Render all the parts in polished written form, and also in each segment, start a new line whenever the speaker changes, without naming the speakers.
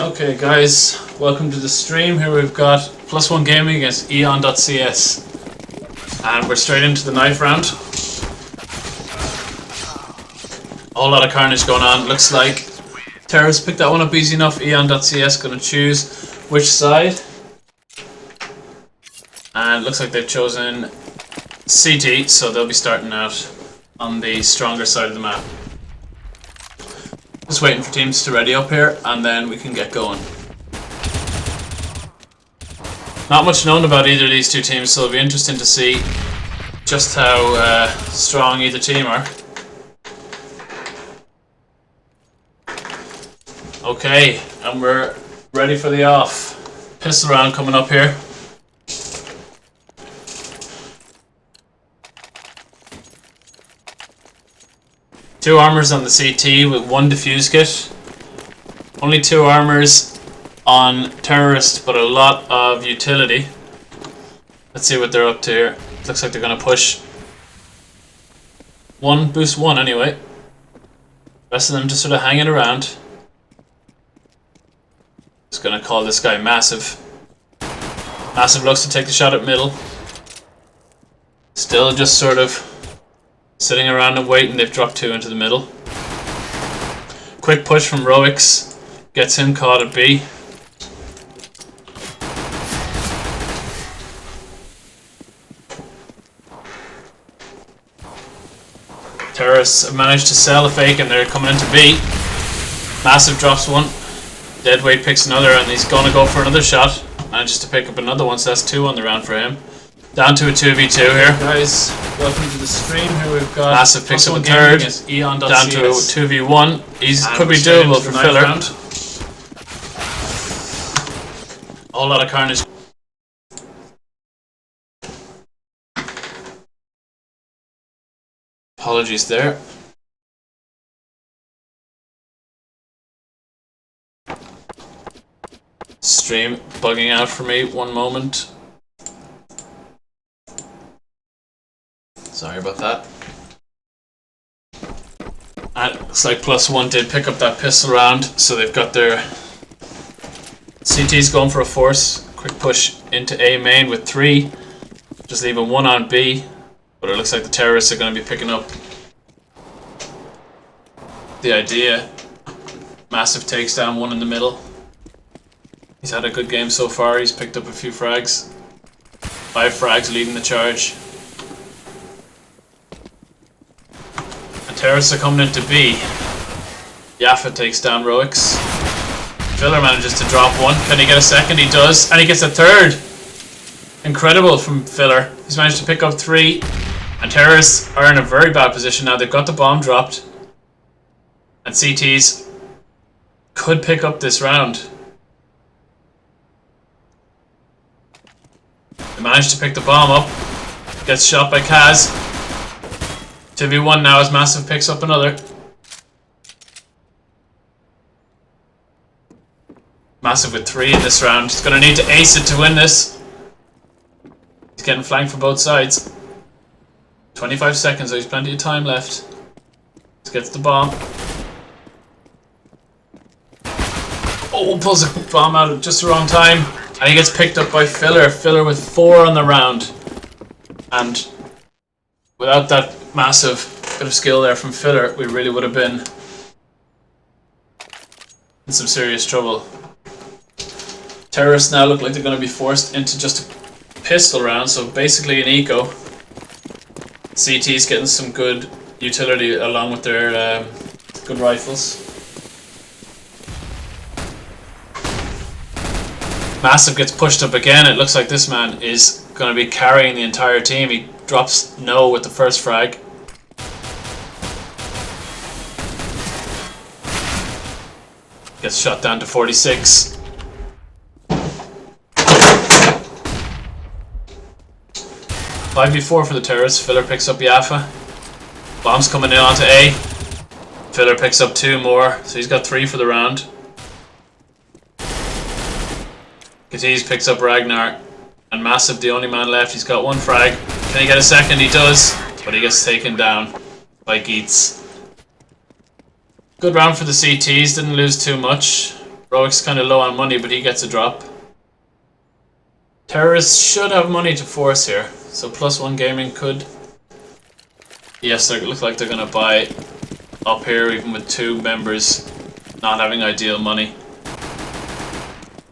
Okay guys, welcome to the stream. Here we've got plusOne Gaming against Eon.cs. And we're straight into the knife round. A whole lot of carnage going on. Looks like Terrorists picked that one up easy enough. Eon.cs gonna choose which side. And looks like they've chosen CT, so they'll be starting out on the stronger side of the map. Just waiting for teams to ready up here, and then we can get going. Not much known about either of these two teams, so it'll be interesting to see just how strong either team are. Okay, and we're ready for the off. Pistol round coming up here. Two armors on the CT with one defuse kit. Only two armors on terrorist, but a lot of utility. Let's see what they're up to here. Looks like they're gonna push one, boost one anyway. Rest of them just sort of hanging around. Just gonna call this guy Massive. Massive looks to take the shot at middle. Still just sort of sitting around and waiting. They've dropped two into the middle. Quick push from Roix. Gets him caught at B. Terrorists have managed to sell a fake and they're coming into B. Massive drops one. Deadweight picks another and he's gonna go for another shot. Manages to pick up another one, so that's two on the round for him. Down to a 2v2 here. Guys, welcome to the stream. Here we've got Massive picks up a third. Down to a 2v1. He could be doable for filler. A whole lot of carnage. Apologies there. Stream bugging out for me. One moment. Sorry about that. And it looks like plusOne did pick up that pistol round, so they've got their CTs going for a force. Quick push into A main with three. Just leaving one on B. But it looks like the terrorists are going to be picking up the idea. Massive takes down one in the middle. He's had a good game so far. He's picked up a few frags. 5 frags leading the charge. And terrorists are coming into B. Yaffa takes down Roix. Filler manages to drop one. Can he get a second? He does. And he gets a third. Incredible from Filler. He's managed to pick up 3. And terrorists are in a very bad position now. They've got the bomb dropped. And CTs could pick up this round. They managed to pick the bomb up. Gets shot by Kaz. 2v1 now as Massive picks up another. Massive with 3 in this round. He's going to need to ace it to win this. He's getting flanked from both sides. 25 seconds, there's plenty of time left. He gets the bomb. Oh, pulls the bomb out at just the wrong time. And he gets picked up by Filler. Filler with 4 on the round. And without that massive bit of skill there from Filler, we really would have been in some serious trouble. Terrorists now look like they're going to be forced into just a pistol round, so basically an eco. CT's getting some good utility along with their good rifles. Massive gets pushed up again. It looks like this man is going to be carrying the entire team. He drops no with the first frag. Gets shot down to 46. Five v 4 for the terrorists. Filler picks up Yaffa. Bombs coming in onto A. Filler picks up 2 more, so he's got 3 for the round. Katiz picks up Ragnar, and Massive, the only man left. He's got 1 frag. Can he get a second? He does, but he gets taken down by Geets. Good round for the CTs, didn't lose too much. Roik's kind of low on money, but he gets a drop. Terrorists should have money to force here, so +1 Gaming could. Yes, they look like they're going to buy up here, even with 2 members not having ideal money.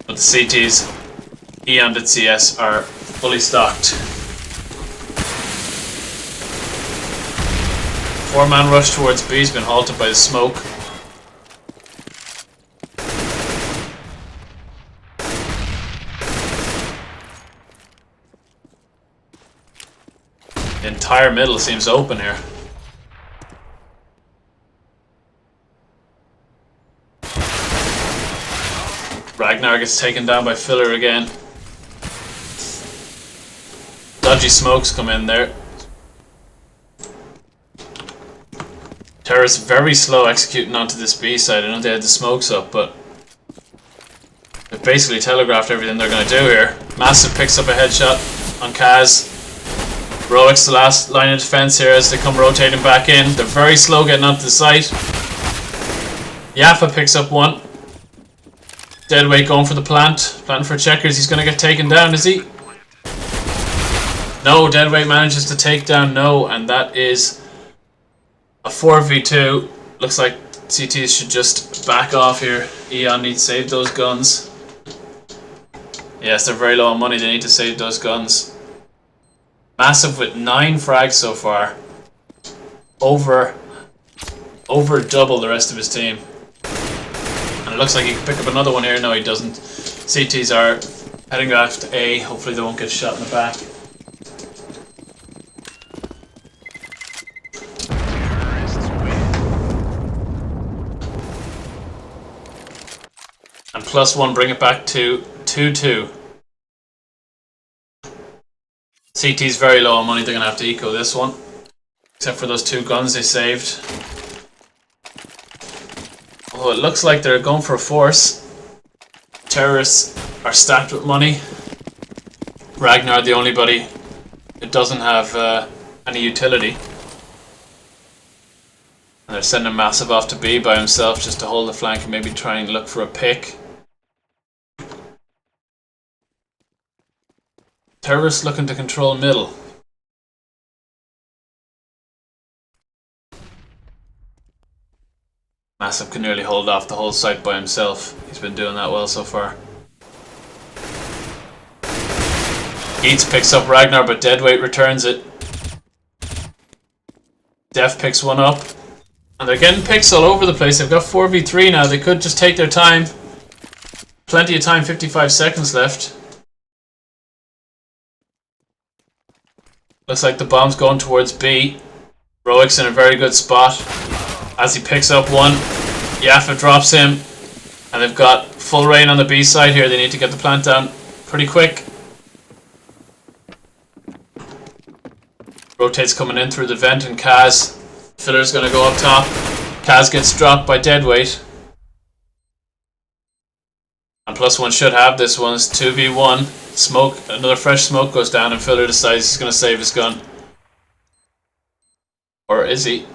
But the CTs, Eon.cs are fully stocked. 4-man rush towards B has been halted by the smoke. The entire middle seems open here. Ragnar gets taken down by Filler again. Dodgy smokes come in there. Terrorists very slow executing onto this B side. I know they had the smokes up, but they've basically telegraphed everything they're going to do here. Massive picks up a headshot on Kaz. Roik's the last line of defense here as they come rotating back in. They're very slow getting onto the site. Yaffa picks up one. Deadweight going for the plant. Planting for checkers. He's going to get taken down, is he? No, Deadweight manages to take down No, and that is a 4v2. Looks like CTs should just back off here. Eon needs to save those guns. Yes, they're very low on money. They need to save those guns. Massive with 9 frags so far. Over double the rest of his team. And it looks like he can pick up another one here. No, he doesn't. CTs are heading back to A. Hopefully they won't get shot in the back. And +1 bring it back to 2-2. CT's very low on money, they're going to have to eco this one. Except for those 2 guns they saved. Oh, it looks like they're going for a force. Terrorists are stacked with money. Ragnar, the only buddy who doesn't have any utility. And they're sending Massive off to B by himself just to hold the flank and maybe try and look for a pick. Terrorists looking to control middle. Massive can nearly hold off the whole site by himself. He's been doing that well so far. Eats picks up Ragnar, but Deadweight returns it. Def picks one up. And they're getting picks all over the place. They've got 4v3 now. They could just take their time. Plenty of time, 55 seconds left. Looks like the bomb's going towards B. Roik's in a very good spot. As he picks up one, Yaffa drops him. And they've got full rain on the B side here. They need to get the plant down pretty quick. Rotates coming in through the vent and Kaz. Filler's going to go up top. Kaz gets dropped by Deadweight. And +1 should have this one. It's 2v1. Smoke, another fresh smoke goes down and Filler decides he's going to save his gun. Or is he?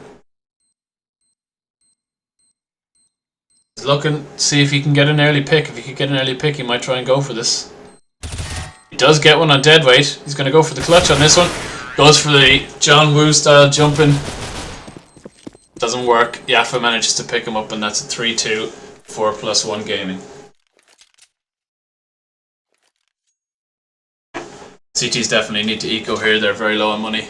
He's looking to see if he can get an early pick. If he can get an early pick, he might try and go for this. He does get one on Deadweight. He's going to go for the clutch on this one. Goes for the John Woo style jumping. Doesn't work. Yaffa manages to pick him up, and that's a 3-2 for +1 Gaming. CTs definitely need to eco here. They're very low on money.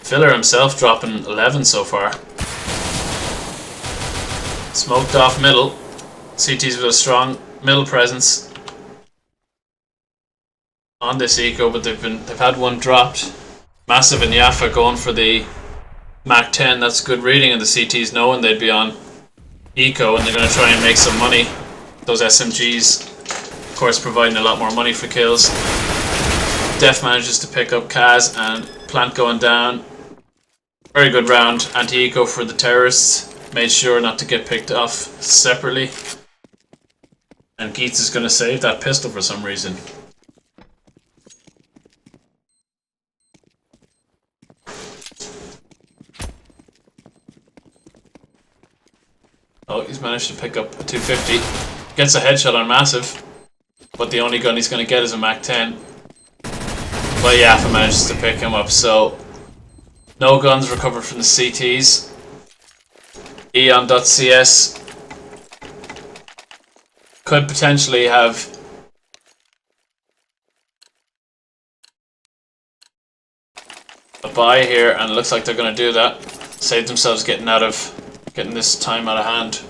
Filler himself dropping 11 so far. Smoked off middle. CTs with a strong middle presence on this eco, but they've had one dropped. Massive and Yaffa going for the Mac 10. That's good reading, and the CTs knowing they'd be on eco, and they're going to try and make some money. Those SMGs, of course, providing a lot more money for kills. Def manages to pick up Kaz and plant going down. Very good round. Anti-eco for the terrorists. Made sure not to get picked off separately. And Geets is going to save that pistol for some reason. managed to pick up a 250. Gets a headshot on Massive, but the only gun he's going to get is a Mac-10. But Yaffa manages to pick him up, so no guns recovered from the CTs. Eon.cs could potentially have a buy here, and it looks like they're going to do that. Save themselves getting this time out of hand.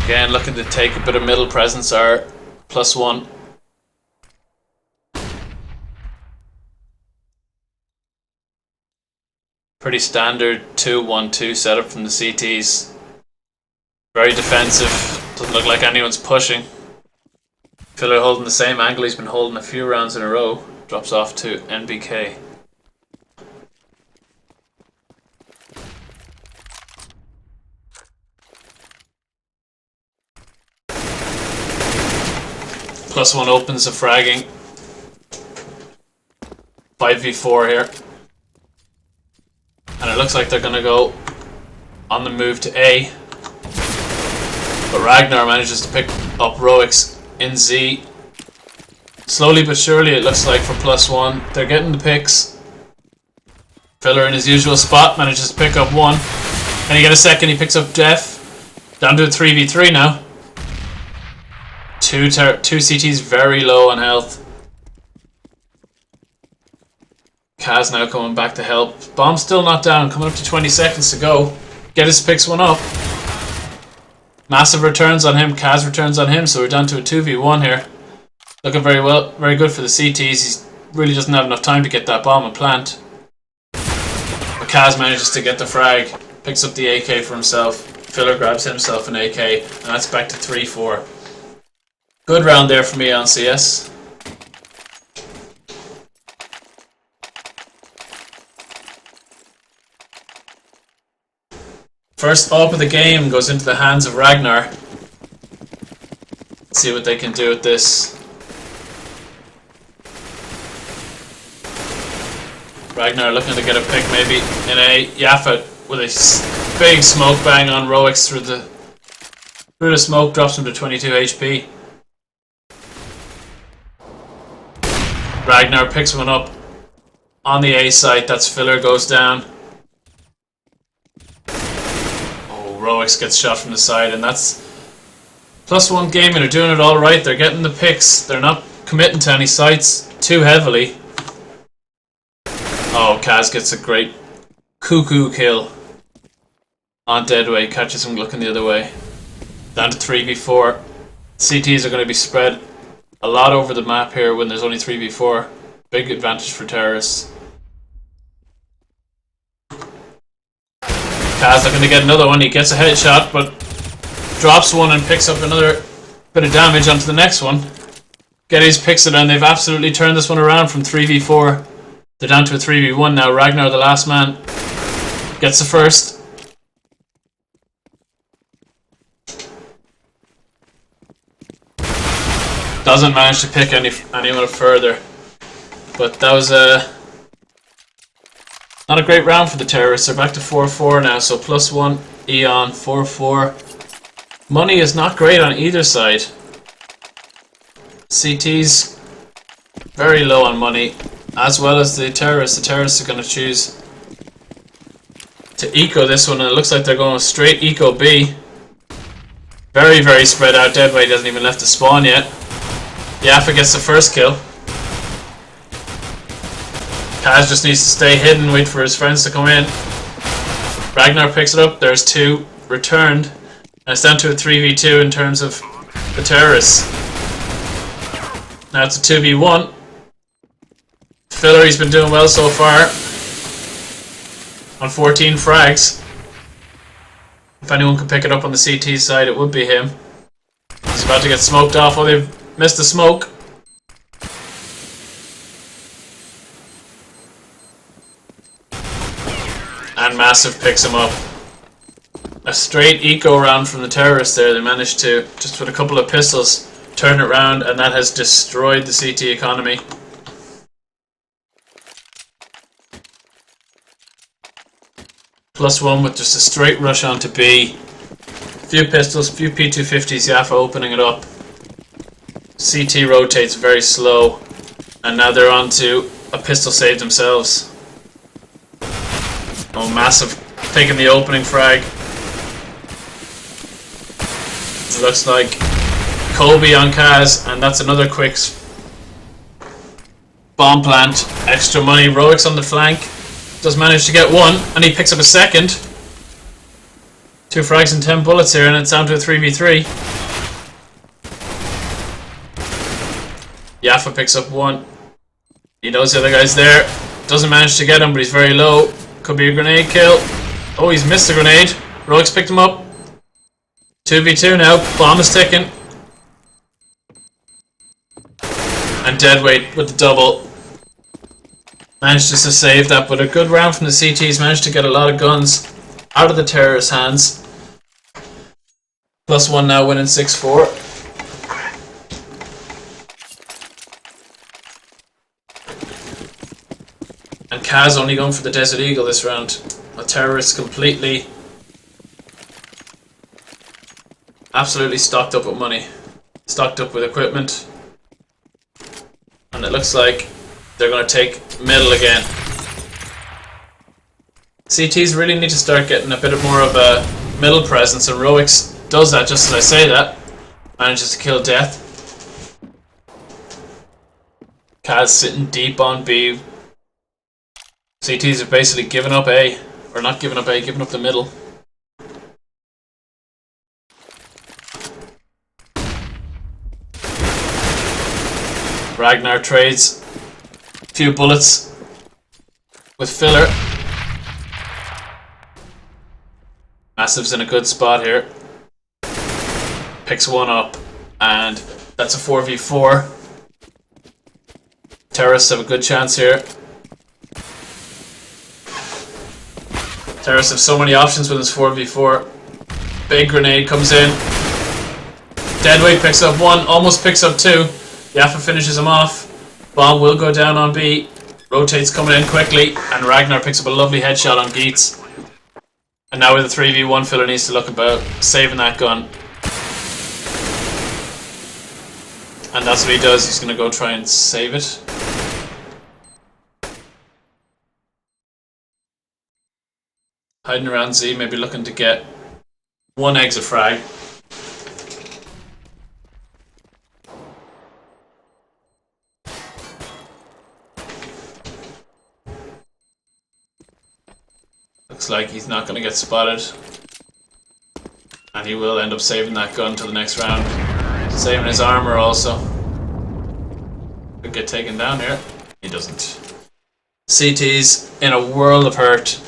Again, looking to take a bit of middle presence are +1. Pretty standard 2-1-2 setup from the CTs. Very defensive. Doesn't look like anyone's pushing. Filler holding the same angle he's been holding a few rounds in a row. Drops off to NBK. +1 opens the fragging. 5v4 here. And it looks like they're going to go on the move to A. But Ragnar manages to pick up Roix in Z. Slowly but surely it looks like for +1. They're getting the picks. Filler in his usual spot manages to pick up one. And he get a second, he picks up Jeff. Down to a 3v3 now. Two CTs very low on health. Kaz now coming back to help. Bomb's still not down, coming up to 20 seconds to go. Geddes picks one up. Massive returns on him, Kaz returns on him, so we're down to a 2v1 here. Looking very good for the CTs. He really doesn't have enough time to get that bomb and plant. But Kaz manages to get the frag, picks up the AK for himself. Filler grabs himself an AK, and that's back to 3-4. Good round there from Eon.cs. First up of the game goes into the hands of Ragnar. Let's see what they can do with this. Ragnar looking to get a pick maybe in A. Yaffa with a big smoke bang on Roix through the smoke, drops him to 22 HP. Ragnar picks one up on the A site. That's Filler goes down. Oh, Roix gets shot from the side, and that's +1 gaming. They're doing it all right. They're getting the picks. They're not committing to any sites too heavily. Oh, Kaz gets a great cuckoo kill on Deadway. Catches him looking the other way. Down to 3v4. CTs are going to be spread a lot over the map here when there's only 3v4. Big advantage for terrorists. Kaz looking to get another one. He gets a headshot, but drops one and picks up another bit of damage onto the next one. Geddes picks it, and they've absolutely turned this one around from 3v4. They're down to a 3v1 now. Ragnar, the last man, gets the first. Doesn't manage to pick anyone further. But that was not a great round for the terrorists. They're back to 4-4 now, so +1 Eon, 4-4. Money is not great on either side. CT's very low on money, as well as the terrorists. The terrorists are going to choose to eco this one, and it looks like they're going straight eco B. Very, very spread out. Deadway doesn't even left the spawn yet. Yaffa gets the first kill. Kaz just needs to stay hidden, wait for his friends to come in. Ragnar picks it up. There's two returned. And it's down to a 3v2 in terms of the terrorists. Now it's a 2v1. Filler, he's been doing well so far. On 14 frags. If anyone can pick it up on the CT side, it would be him. He's about to get smoked off. Oh, they've missed the smoke. And Massive picks him up. A straight eco round from the terrorists there. They managed to, just with a couple of pistols, turn it around, and that has destroyed the CT economy. +1 with just a straight rush onto B. Few pistols, few P250s, Yaffa opening it up. CT rotates very slow. And now they're on to a pistol save themselves. Oh, massive. Taking the opening frag. It looks like Kobe on Kaz, and that's another quick bomb plant. Extra money. Roix on the flank. Does manage to get one, and he picks up a second. 2 frags and 10 bullets here, and it's down to a 3v3. Yaffa picks up one. He knows the other guy's there. Doesn't manage to get him, but he's very low. Could be a grenade kill. Oh, he's missed the grenade. Roix picked him up. 2v2 now. Bomb is ticking. And Deadweight with the double. Managed just to save that, but a good round from the CTs. Managed to get a lot of guns out of the terrorists' hands. +1 now winning 6-4. And Kaz only going for the Desert Eagle this round. The terrorists completely, absolutely stocked up with money. Stocked up with equipment. And it looks like they're going to take middle again. CTs really need to start getting a bit more of a middle presence, and Roix does that just as I say that. Manages to kill Death. Kaz sitting deep on B. CTs have basically given up A. Or not given up A, given up the middle. Ragnar trades a few bullets with Filler. Massive's in a good spot here. Picks one up, and that's a 4v4. Terrorists have a good chance here. Terrorists have so many options with this 4v4. Big grenade comes in. Deadweight picks up one, almost picks up two. Yaffa finishes him off. Bomb will go down on B. Rotates coming in quickly, and Ragnar picks up a lovely headshot on Geets. And now with a 3v1, Filler needs to look about saving that gun. And that's what he does. He's going to go try and save it. Hiding around Z, maybe looking to get one exit frag. Looks like he's not going to get spotted. And he will end up saving that gun till the next round. Saving his armor also. Could get taken down here. He doesn't. CT's in a world of hurt.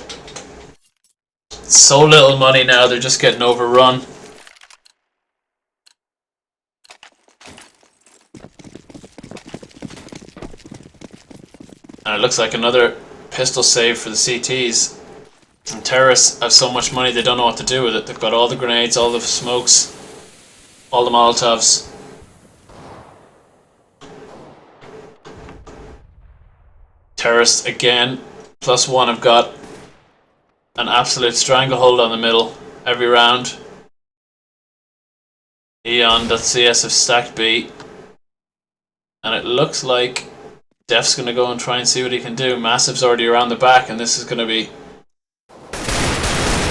So little money now, they're just getting overrun. And it looks like another pistol save for the CTs. And terrorists have so much money they don't know what to do with it. They've got all the grenades, all the smokes, all the Molotovs. Terrorists again, +1 have got an absolute stranglehold on the middle every round. Eon.cs have stacked B. And it looks like Def's going to go and try and see what he can do. Massive's already around the back, and this is going to be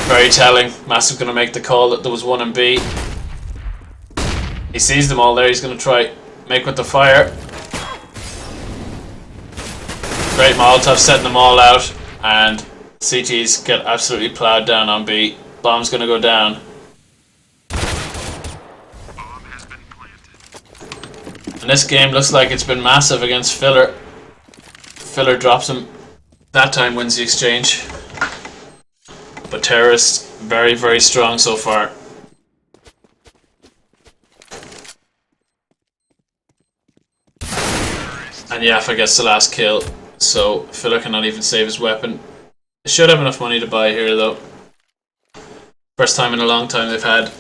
very telling. Massive going to make the call that there was one in B. He sees them all there. He's going to try make with the fire. Great Molotov setting them all out, and CTs get absolutely plowed down on B. Bomb's going to go down. And this game looks like it's been massive against Filler. Filler drops him. That time wins the exchange. But Terrorists, very, very strong so far. And Yaffa gets the last kill. So Filler cannot even save his weapon. They should have enough money to buy here though. First time in a long time they've had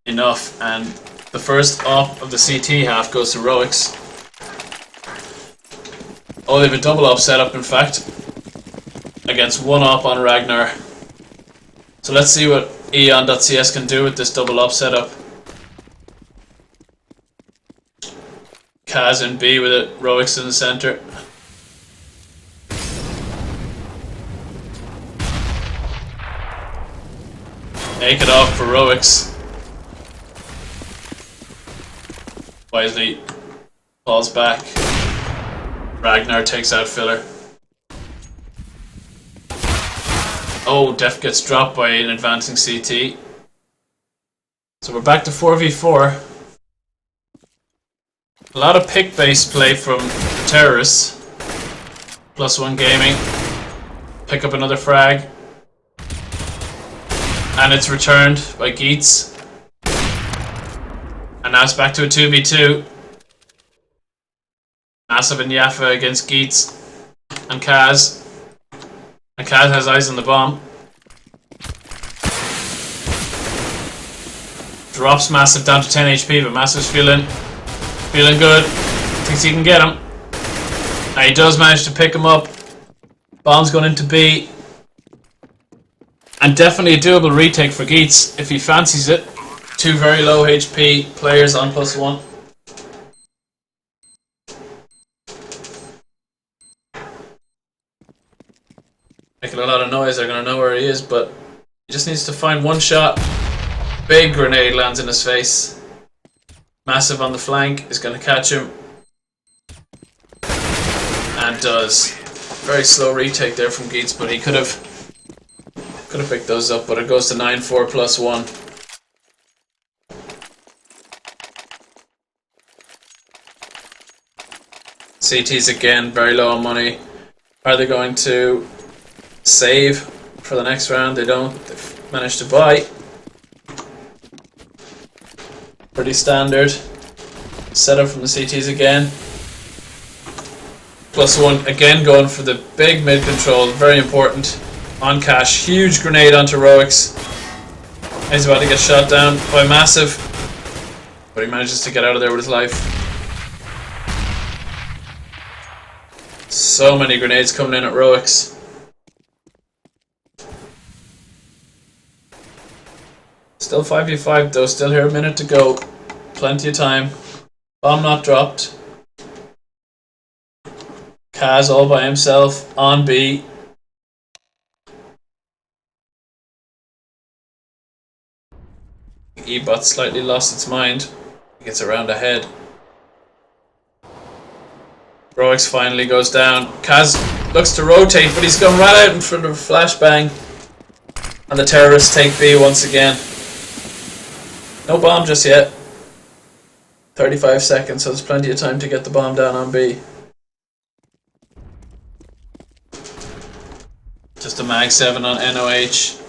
enough, and the first op of the CT half goes to Roix. Oh, they have a double op set up in fact. against 1 up on Ragnar. So let's see what Eon.cs can do with this double up setup. Kaz in B with it, Roix in the center. Make it off for Roix. Wisely falls back. Ragnar takes out Filler. Oh, Def gets dropped by an advancing CT. So we're back to 4v4. A lot of pick-based play from terrorists. +1 gaming. Pick up another frag. And it's returned by Geets. And now it's back to a 2v2. Massive and Yaffa against Geets and Kaz. And Kaz has eyes on the bomb. Drops Massive down to 10 HP, but Massive's feeling good. Thinks he can get him. Now he does manage to pick him up. Bomb's going into B. And definitely a doable retake for Geets if he fancies it. 2 very low HP players on +1. Making a lot of noise, they're going to know where he is, but he just needs to find one shot. Big grenade lands in his face. Massive on the flank is going to catch him. And does. Very slow retake there from Geets, but he could have picked those up, but it goes to 9-4 +1. CTs again, very low on money. Are they going to save for the next round? They don't. They've managed to buy. Pretty standard setup from the CTs again. +1 again going for the big mid control, very important. On cash, huge grenade onto Roix. He's about to get shot down by Massive, but he manages to get out of there with his life. So many grenades coming in at Roix. Still 5v5 though, still here, a minute to go. Plenty of time. Bomb not dropped. Kaz all by himself on B. E-bot slightly lost its mind. He gets around ahead. Roix finally goes down. Kaz looks to rotate, but he's gone right out in front of a flashbang. And the terrorists take B once again. No bomb just yet. 35 seconds, so there's plenty of time to get the bomb down on B. Just a mag 7 on NOH.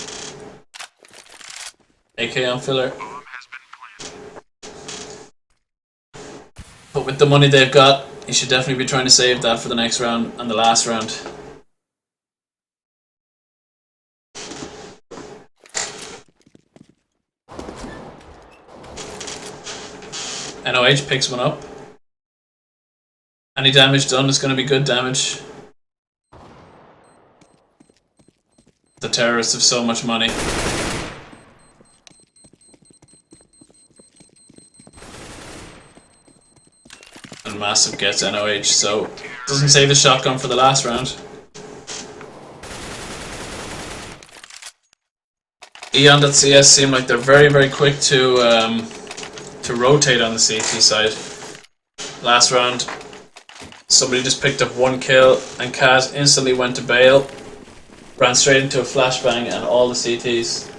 AK on Filler. But with the money they've got, you should definitely be trying to save that for the next round and the last round. NOH picks one up. Any damage done is going to be good damage. The terrorists have so much money. And Massive gets NOH, so doesn't save his shotgun for the last round. Eon.cs seem like they're very, very quick to rotate on the CT side. Last round, somebody just picked up 1 kill, and Kaz instantly went to bail, ran straight into a flashbang, and all the CTs.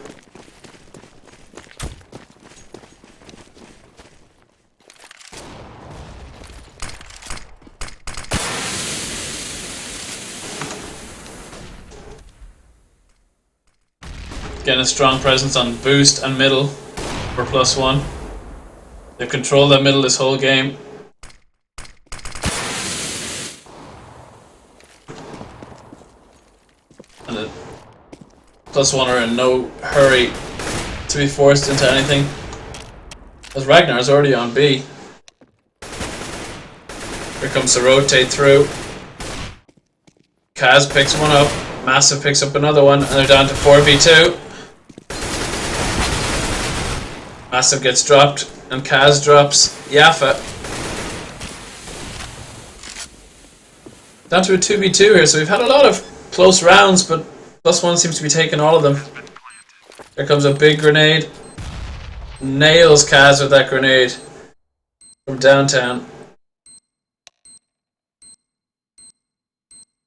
Getting a strong presence on boost and middle for +1. They've controlled that middle this whole game. And the +1 are in no hurry to be forced into anything, as Ragnar's already on B. Here comes the rotate through. Kaz picks one up, Massive picks up another one, and they're down to 4v2. Massive gets dropped, and Kaz drops Yaffa. Down to a 2v2 here, so we've had a lot of close rounds, but plusOne seems to be taking all of them. Here comes a big grenade. Nails Kaz with that grenade from downtown.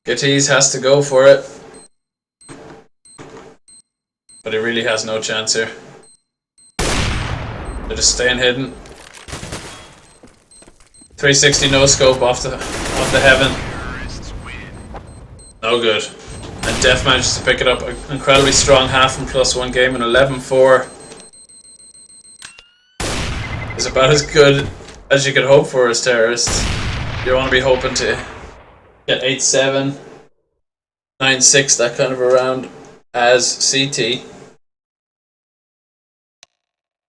Gatiz has to go for it, but he really has no chance here. They're just staying hidden. 360 no scope off the heaven. No good. And Def manages to pick it up. An incredibly strong half from +1 game, and 11-4 is about as good as you could hope for as terrorists. You want to be hoping to get 8-7, 9-6, that kind of a round as CT.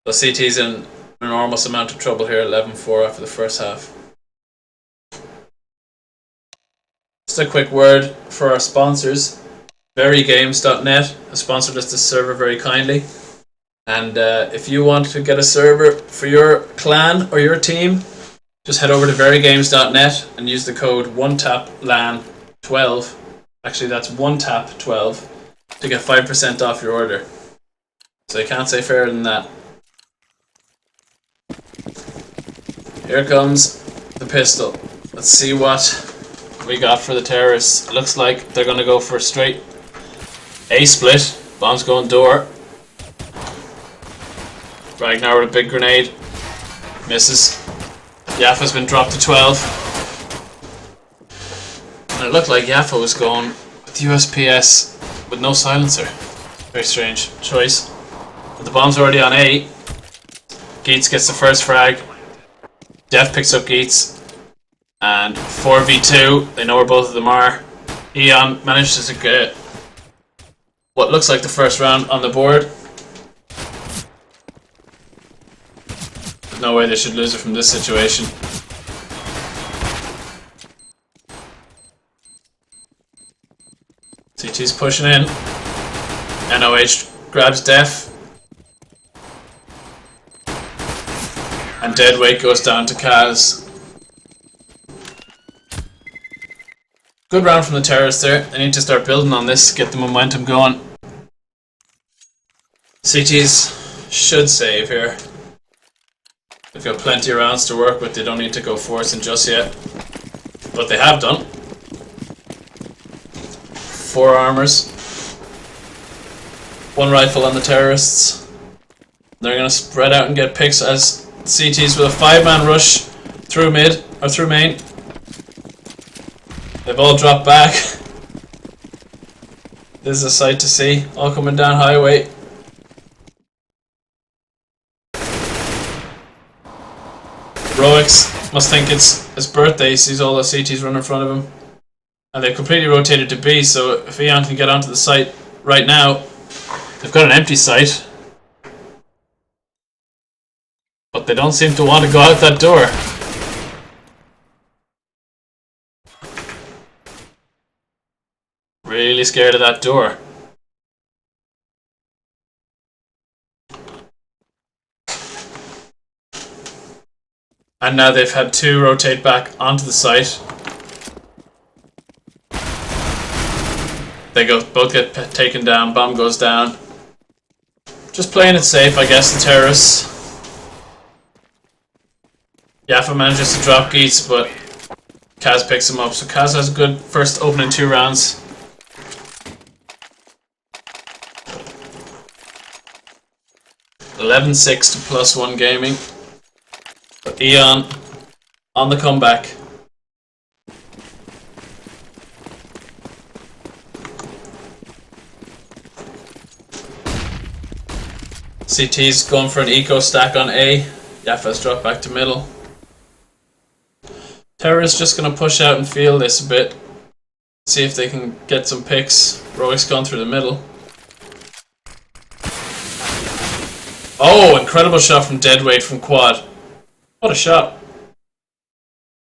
So CT's in an enormous amount of trouble here, 11-4 after the first half. Just a quick word for our sponsors. VeryGames.net has sponsored us this server very kindly. And if you want to get a server for your clan or your team, just head over to VeryGames.net and use the code OneTapLAN12. Actually, that's OneTap12 to get 5% off your order. So you can't say fairer than that. Here comes the pistol. Let's see what we got for the terrorists. Looks like they're going to go for a straight A split. Bomb's going door. Ragnar with a big grenade. Misses. Yaffa's been dropped to 12. And it looked like Yaffa was going with USPS with no silencer. Very strange choice. But the bomb's already on A. Geets gets the first frag. Def picks up Geets. And 4v2. They know where both of them are. Eon manages to get what looks like the first round on the board. There's no way they should lose it from this situation. CT's pushing in. NOH grabs Def. And Deadweight goes down to Kaz. Good round from the terrorists there. They need to start building on this, get the momentum going. CTs should save here. They've got plenty of rounds to work with. They don't need to go forcing just yet. But they have done. 4 armors. 1 rifle on the terrorists. They're going to spread out and get picks as CTs with a 5-man rush through mid, or through main. They've all dropped back. This is a sight to see. All coming down highway. Roix must think it's his birthday. He sees all the CTs run in front of him. And they've completely rotated to B, so if Eon can get onto the site right now, they've got an empty site. But they don't seem to want to go out that door. Really scared of that door. And now they've had 2 rotate back onto the site. They both get taken down, bomb goes down. Just playing it safe, I guess, the terrorists. Yaffa manages to drop Geets, but Kaz picks him up. So Kaz has a good first opening 2 rounds. (11-6) to +1 gaming. But Eon on the comeback. CT's going for an eco stack on A. Yaffa's dropped back to middle. Terra's just going to push out and feel this a bit. See if they can get some picks. Roy's gone through the middle. Oh, incredible shot from Deadweight from quad. What a shot.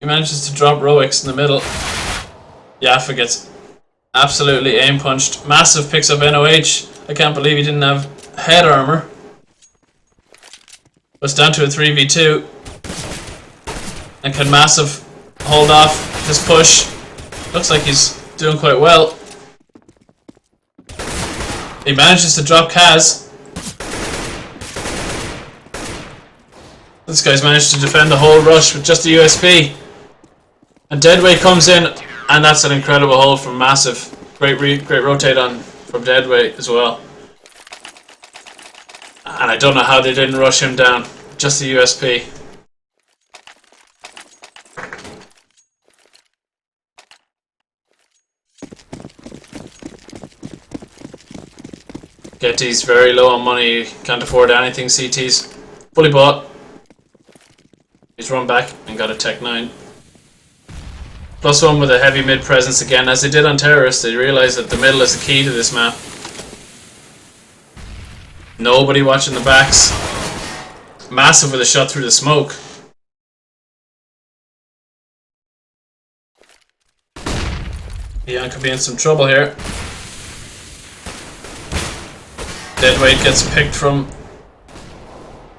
He manages to drop Roix in the middle. Yaffa gets Absolutely aim punched. Massive picks up NOH. I can't believe he didn't have head armor. It's down to a 3v2. And can Massive hold off this push? Looks like he's doing quite well. He manages to drop Kaz. This guy's managed to defend the whole rush with just a USP. And Deadweight comes in, and that's an incredible hold from Massive. Great rotate on from Deadweight as well. And I don't know how they didn't rush him down. Just a USP. Getty's very low on money, can't afford anything. CT's fully bought. He's run back and got a Tech 9. +1 with a heavy mid presence again. As they did on Terrorist, they realised that the middle is the key to this map. Nobody watching the backs. Massive with a shot through the smoke. Eon could be in some trouble here. Deadweight gets picked from...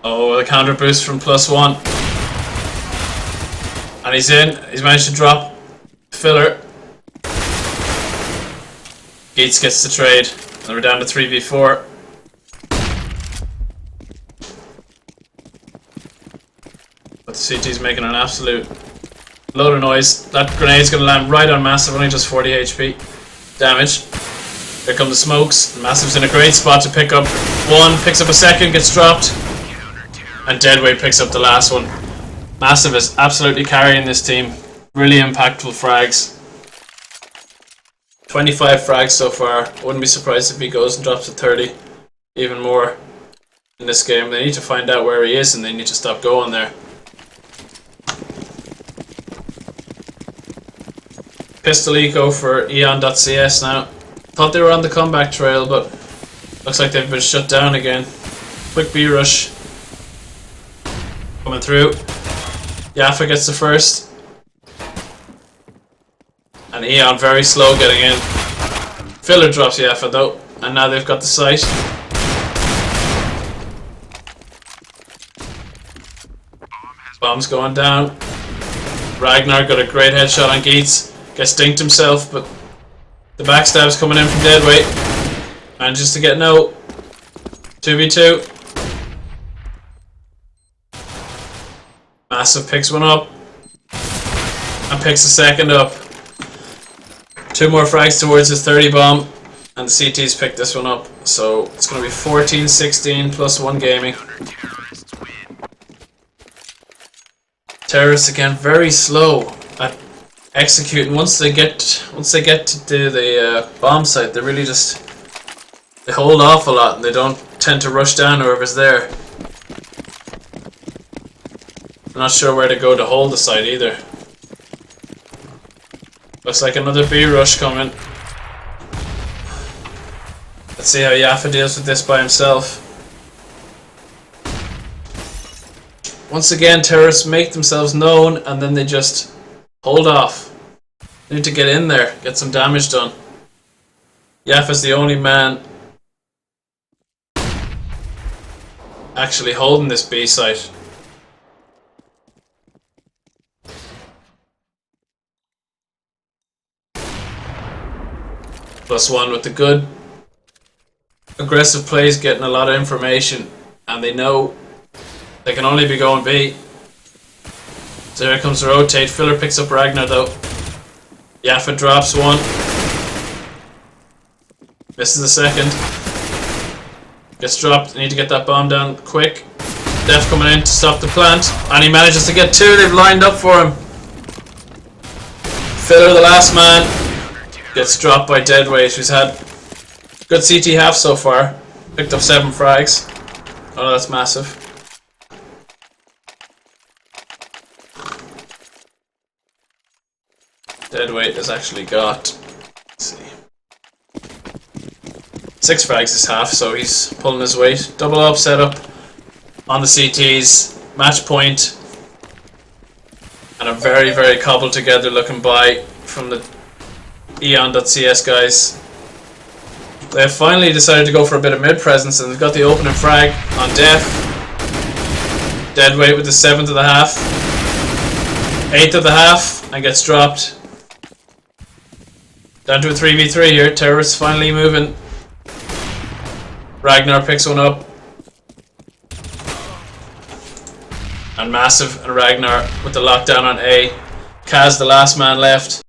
Oh, the counter boost from +1. And he's in. He's managed to drop Filler. Gates gets the trade. And we're down to 3v4. But the CT's making an absolute load of noise. That grenade's going to land right on Massive, only just 40 HP damage. Here come the smokes. Massive's in a great spot to pick up one, picks up a second, gets dropped. And Deadweight picks up the last one. Massive is absolutely carrying this team. Really impactful frags. 25 frags so far. Wouldn't be surprised if he goes and drops to 30. Even more in this game. They need to find out where he is and they need to stop going there. Pistol eco for Eon.cs now. Thought they were on the comeback trail, but looks like they've been shut down again. Quick B rush coming through. Yaffa gets the first. And Eon very slow getting in. Filler drops Yaffa though, and now they've got the site. Bomb's going down. Ragnar got a great headshot on Geets. Gets dinked himself, but the backstab's coming in from Deadweight. Manages to get no. 2v2. Massive picks one up. And picks a second up. 2 more frags towards his 30 bomb. And the CT's picked this one up. So it's going to be 14-16 +1 gaming. Terrorists again very slow at executing. Once they get to do the bomb site, they really just they hold off a lot and they don't tend to rush down whoever's there. I'm not sure where to go to hold the site either. Looks like another B rush coming. Let's see how Yaffa deals with this by himself. Once again, terrorists make themselves known and then they just hold off. They need to get in there, get some damage done. Yaffa's the only man actually holding this B site. +1 with the good aggressive plays, getting a lot of information, and they know they can only be going B. So here comes the rotate. Filler picks up Ragnar though. Yaffa drops one. Misses the second. Gets dropped. They need to get that bomb down quick. Def coming in to stop the plant. And he manages to get 2. They've lined up for him. Filler, the last man, gets dropped by Deadweight, who's had good CT half so far. Picked up 7 frags. Oh, that's massive. Deadweight has actually got, let's see, 6 frags this half, so he's pulling his weight. Double up setup on the CTs, match point, and a very, very cobbled together looking buy from the Eon.cs guys. They have finally decided to go for a bit of mid presence, and they've got the opening frag on Def. Deadweight with the 7th of the half. 8th of the half, and gets dropped. Down to a 3v3 here. Terrorists finally moving. Ragnar picks one up. And Massive and Ragnar with the lockdown on A. Kaz, the last man left.